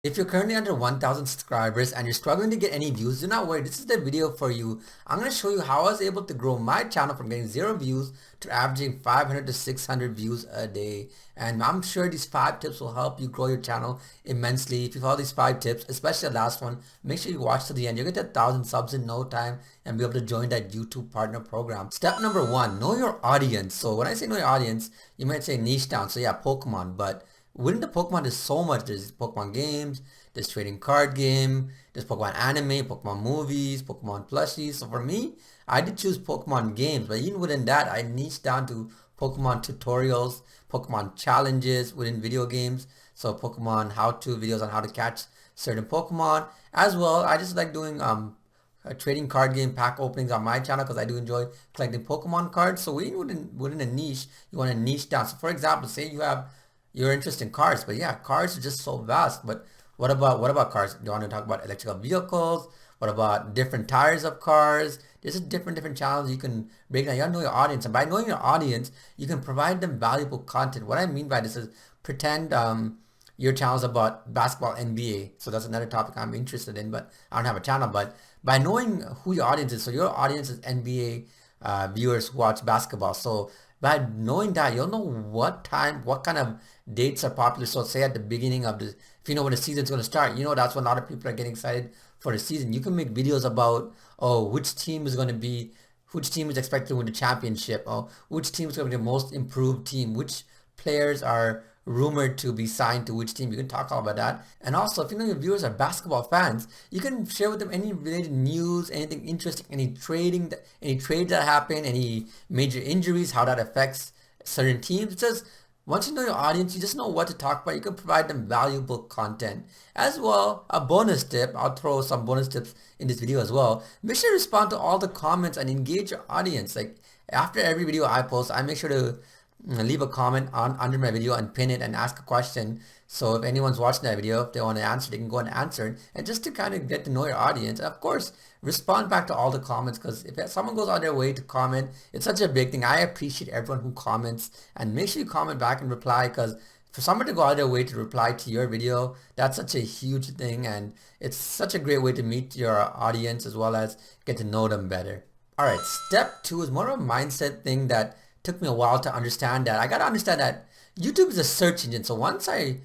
If you're currently under 1,000 subscribers and you're struggling to get any views, do not worry, this is the video for you. I'm going to show you how I was able to grow my channel from getting 0 views to averaging 500 to 600 views a day. And I'm sure these 5 tips will help you grow your channel immensely. If you follow these 5 tips, especially the last one, make sure you watch to the end. You'll get to 1,000 subs in no time and be able to join that YouTube partner program. Step number 1, know your audience. So when I say know your audience, you might say niche down. So yeah, Pokemon, but within the Pokemon, there's so much. There's Pokemon games, there's trading card game, there's Pokemon anime, Pokemon movies, Pokemon plushies. So for me, I did choose Pokemon games, but even within that, I niched down to Pokemon tutorials, Pokemon challenges within video games. So Pokemon how-to videos on how to catch certain Pokemon. As well, I just like doing a trading card game pack openings on my channel because I do enjoy collecting Pokemon cards. So within a niche, you want to niche down. So for example, say you have your interest in cars, but yeah, cars are just so vast. But what about cars? Do you want to talk about electrical vehicles? What about different tires of cars? There's just different channels you can break down. You gotta know your audience, and by knowing your audience, you can provide them valuable content. What I mean by this is pretend your channel is about basketball NBA. So that's another topic I'm interested in, but I don't have a channel. But by knowing who your audience is, so your audience is NBA viewers who watch basketball. So by knowing that, you'll know what time, what kind of dates are popular. So say at the beginning of the, if you know when the season's going to start, you know that's when a lot of people are getting excited for the season. You can make videos about, oh, which team is going to be, which team is expected to win the championship, or which team is going to be the most improved team, which players are rumored to be signed to which team. You can talk all about that. And also, if you know your viewers are basketball fans, you can share with them any related news, anything interesting, any trades that happen, any major injuries, how that affects certain teams. Just once you know your audience, you just know what to talk about. You can provide them valuable content. As well, a bonus tip, I'll throw some bonus tips in this video as well. Make sure to respond to all the comments and engage your audience. Like after every video I post, I make sure to leave a comment on under my video and pin it and ask a question. So if anyone's watching that video, if they want to answer, they can go and answer it. And just to kind of get to know your audience, and of course, respond back to all the comments, because if someone goes out their way to comment, it's such a big thing. I appreciate everyone who comments, and make sure you comment back and reply, because for someone to go out their way to reply to your video, that's such a huge thing, and it's such a great way to meet your audience as well as get to know them better. All right, step 2 is more of a mindset thing that took me a while to understand. That I got to understand that YouTube is a search engine. So once I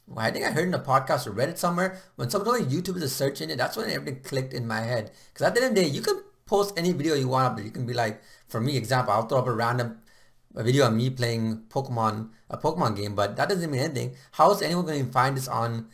think I heard in a podcast or read it somewhere, when someone told me YouTube is a search engine, that's when everything clicked in my head. Because at the end of the day, you can post any video you want, but you can be like, for me, example, I'll throw up a video of me playing a Pokemon game, but that doesn't mean anything. How is anyone going to find this on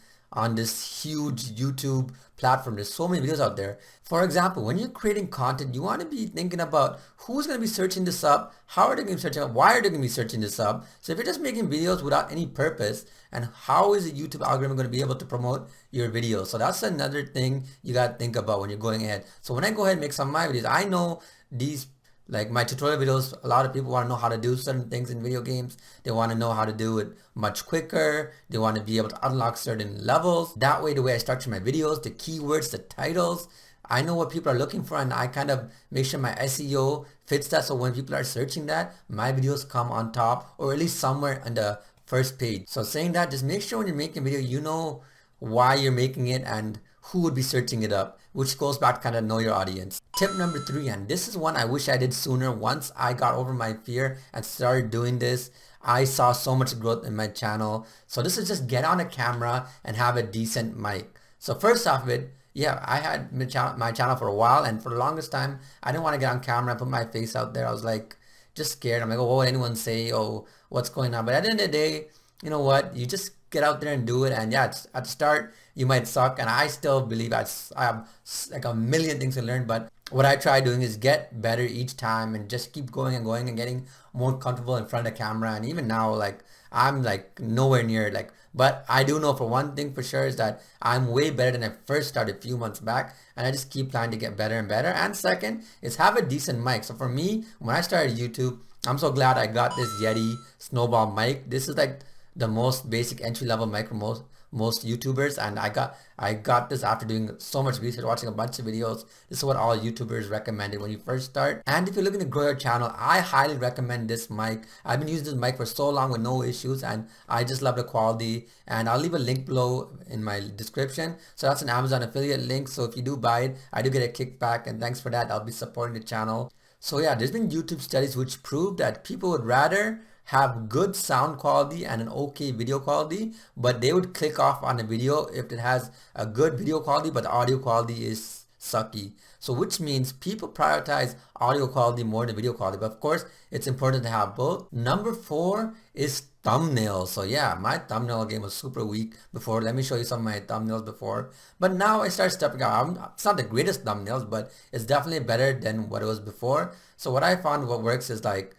this huge YouTube platform? There's so many videos out there. For example, when you're creating content, you want to be thinking about who's going to be searching this up, how are they going to be searching up, why are they going to be searching this up. So if you're just making videos without any purpose, and how is the YouTube algorithm going to be able to promote your videos? So that's another thing you got to think about when you're going ahead. So when I go ahead and make some of my videos, I know these, like my tutorial videos, a lot of people want to know how to do certain things in video games. They want to know how to do it much quicker. They want to be able to unlock certain levels. That way, the way I structure my videos, the keywords, the titles, I know what people are looking for, and I kind of make sure my SEO fits that. So when people are searching that, my videos come on top, or at least somewhere on the first page. So saying that, just make sure when you're making a video, you know why you're making it and who would be searching it up, which goes back to kind of know your audience. Tip number 3, and this is one I wish I did sooner. Once I got over my fear and started doing this, I saw so much growth in my channel. So this is just get on a camera and have a decent mic. So first off it, yeah, I had my channel for a while, and for the longest time, I didn't want to get on camera and put my face out there. I was like, just scared. I'm like, oh, what would anyone say? Oh, what's going on? But at the end of the day, you know what? You just get out there and do it. And yeah, at the start, you might suck. And I still believe I have like a million things to learn. But what I try doing is get better each time and just keep going and going and getting more comfortable in front of the camera. And even now, like, I'm like nowhere near like, but I do know for one thing for sure is that I'm way better than I first started a few months back, and I just keep planning to get better and better. And second is have a decent mic. So for me, when I started YouTube, I'm so glad I got this Yeti Snowball mic. This is like the most basic entry level mic for most YouTubers, and I got this after doing so much research, watching a bunch of videos. This is what all YouTubers recommended when you first start. And if you're looking to grow your channel, I highly recommend this mic. I've been using this mic for so long with no issues, and I just love the quality. And I'll leave a link below in my description. So that's an Amazon affiliate link. So if you do buy it, I do get a kickback, and thanks for that. I'll be supporting the channel. So yeah, there's been YouTube studies which prove that people would rather have good sound quality and an okay video quality, but they would click off on a video if it has a good video quality but the audio quality is sucky. So which means people prioritize audio quality more than video quality, but of course it's important to have both. Number 4 is thumbnails. So yeah, my thumbnail game was super weak before. Let me show you some of my thumbnails before, but now I start stepping up. It's not the greatest thumbnails, but it's definitely better than what it was before. So what I found what works is like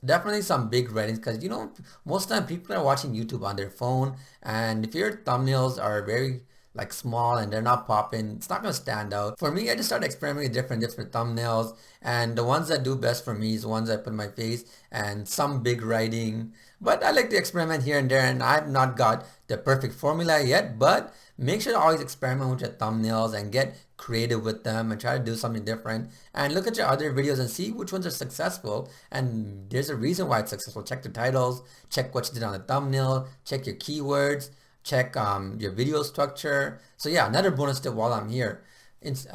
definitely some big ratings, because you know most of the time people are watching YouTube on their phone, and if your thumbnails are very like small and they're not popping, it's not gonna stand out. For me, I just started experimenting with different thumbnails, and the ones that do best for me is the ones I put in my face and some big writing. But I like to experiment here and there, and I've not got the perfect formula yet, but make sure to always experiment with your thumbnails and get creative with them and try to do something different, and look at your other videos and see which ones are successful, and there's a reason why it's successful. Check the titles, check what you did on the thumbnail, check your keywords, check your video structure. So yeah, another bonus tip while I'm here, it's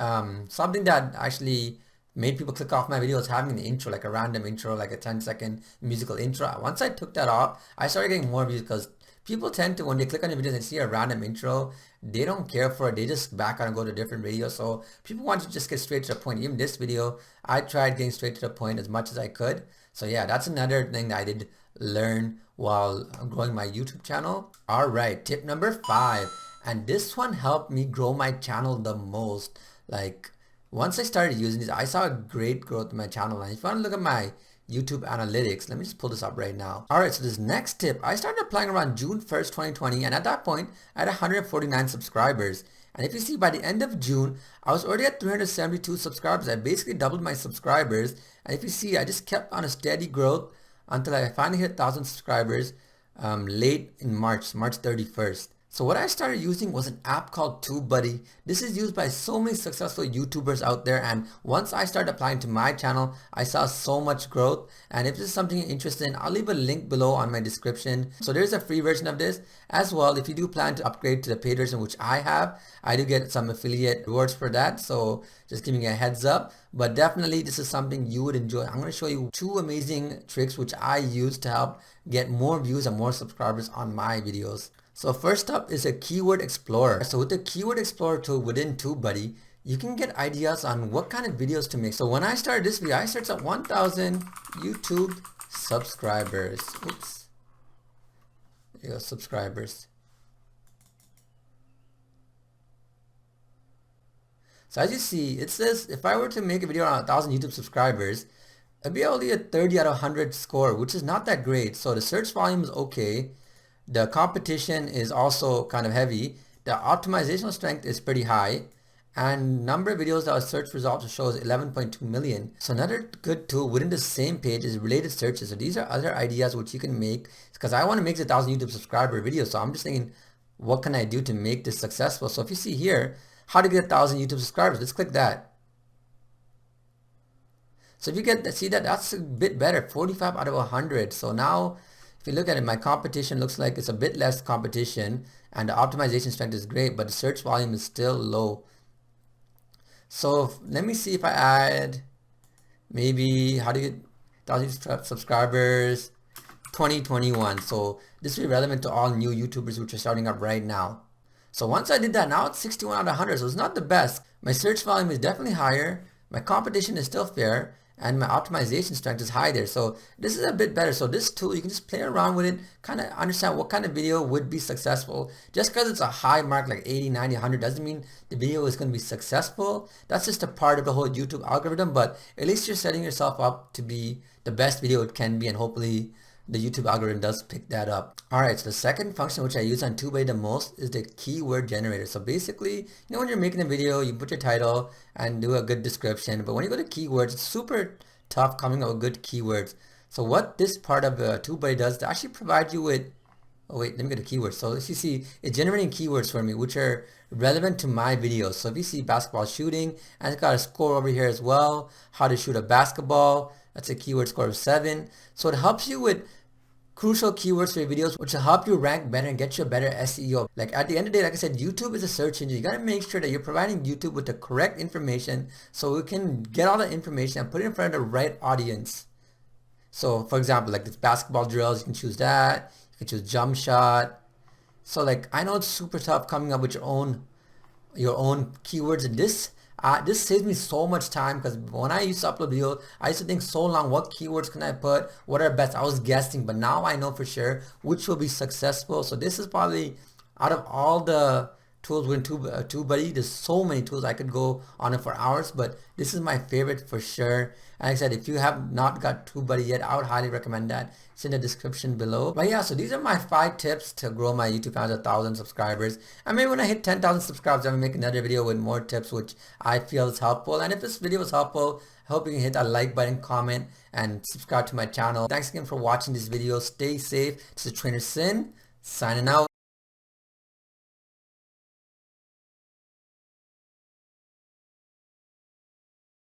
something that actually made people click off my videos, having an intro, like a random intro, like a 10-second musical intro. Once I took that off, I started getting more views, because people tend to, when they click on your videos and see a random intro, they don't care for it. They just back out and go to a different video. So people want to just get straight to the point. Even this video, I tried getting straight to the point as much as I could. So yeah, that's another thing that I did learn while growing my YouTube channel. All right, tip number 5. And this one helped me grow my channel the most. Like, once I started using this, I saw a great growth in my channel. And if you want to look at my YouTube analytics, let me just pull this up right now. All right, so this next tip, I started applying around June 1st, 2020. And at that point, I had 149 subscribers. And if you see, by the end of June, I was already at 372 subscribers. I basically doubled my subscribers. And if you see, I just kept on a steady growth until I finally hit 1,000 subscribers late in March 31st. So what I started using was an app called TubeBuddy. This is used by so many successful YouTubers out there, and once I started applying to my channel, I saw so much growth. And if this is something you're interested in, I'll leave a link below on my description. So there's a free version of this as well. If you do plan to upgrade to the paid version, which I have, I do get some affiliate rewards for that. So just giving you a heads up, but definitely this is something you would enjoy. I'm going to show you 2 amazing tricks which I use to help get more views and more subscribers on my videos. So first up is a keyword explorer. So with the keyword explorer tool within TubeBuddy, you can get ideas on what kind of videos to make. So when I started this video, I searched up 1,000 YouTube subscribers. Oops. There you go, subscribers. So as you see, it says if I were to make a video on 1,000 YouTube subscribers, it'd be only a 30 out of 100 score, which is not that great. So the search volume is okay. The competition is also kind of heavy. The optimizational strength is pretty high. And number of videos that our search results shows 11.2 million. So another good tool within the same page is related searches. So these are other ideas which you can make, because I want to make the 1,000 YouTube subscriber video. So I'm just thinking, what can I do to make this successful? So if you see here, how to get 1,000 YouTube subscribers, let's click that. So if you get, see that, that's a bit better, 45 out of 100. So now, if you look at it, my competition looks like it's a bit less competition, and the optimization strength is great, but the search volume is still low. So let me see if I add maybe how to get 1,000 subscribers 2021. So this will be relevant to all new YouTubers which are starting up right now. So once I did that, now it's 61 out of 100. So it's not the best. My search volume is definitely higher. My competition is still fair, and my optimization strength is high there. So this is a bit better. So this tool, you can just play around with it, kind of understand what kind of video would be successful. Just because it's a high mark like 80, 90, 100 doesn't mean the video is going to be successful. That's just a part of the whole YouTube algorithm, but at least you're setting yourself up to be the best video it can be, and hopefully the YouTube algorithm does pick that up. Alright, so the second function which I use on TubeBuddy the most is the keyword generator. So basically, you know, when you're making a video, you put your title and do a good description, but when you go to keywords, it's super tough coming up with good keywords. So what this part of TubeBuddy does, to actually provide you with Oh wait, let me get a keyword. So as you see, it's generating keywords for me, which are relevant to my videos. So if you see basketball shooting, and it's got a score over here as well, how to shoot a basketball, that's a keyword score of 7. So it helps you with crucial keywords for your videos, which will help you rank better and get you a better SEO. Like at the end of the day, like I said, YouTube is a search engine. You gotta make sure that you're providing YouTube with the correct information so we can get all the information and put it in front of the right audience. So for example, like this basketball drills, you can choose that. You can choose jump shot. So like I know it's super tough coming up with your own keywords, and this saves me so much time, because when I used to upload videos, I used to think so long, what keywords can I put, what are best. I was guessing, but now I know for sure which will be successful. So this is probably, out of all the tools within TubeBuddy, there's so many tools, I could go on it for hours, but this is my favorite for sure. And like I said, if you have not got TubeBuddy yet, I would highly recommend that. It's in the description below. But yeah, so these are my 5 tips to grow my YouTube channel to 1,000 subscribers. And maybe when I hit 10,000 subscribers, I'm gonna make another video with more tips which I feel is helpful. And if this video was helpful, I hope you can hit that like button, comment, and subscribe to my channel. Thanks again for watching this video. Stay safe. This is Trainer Sin, signing out.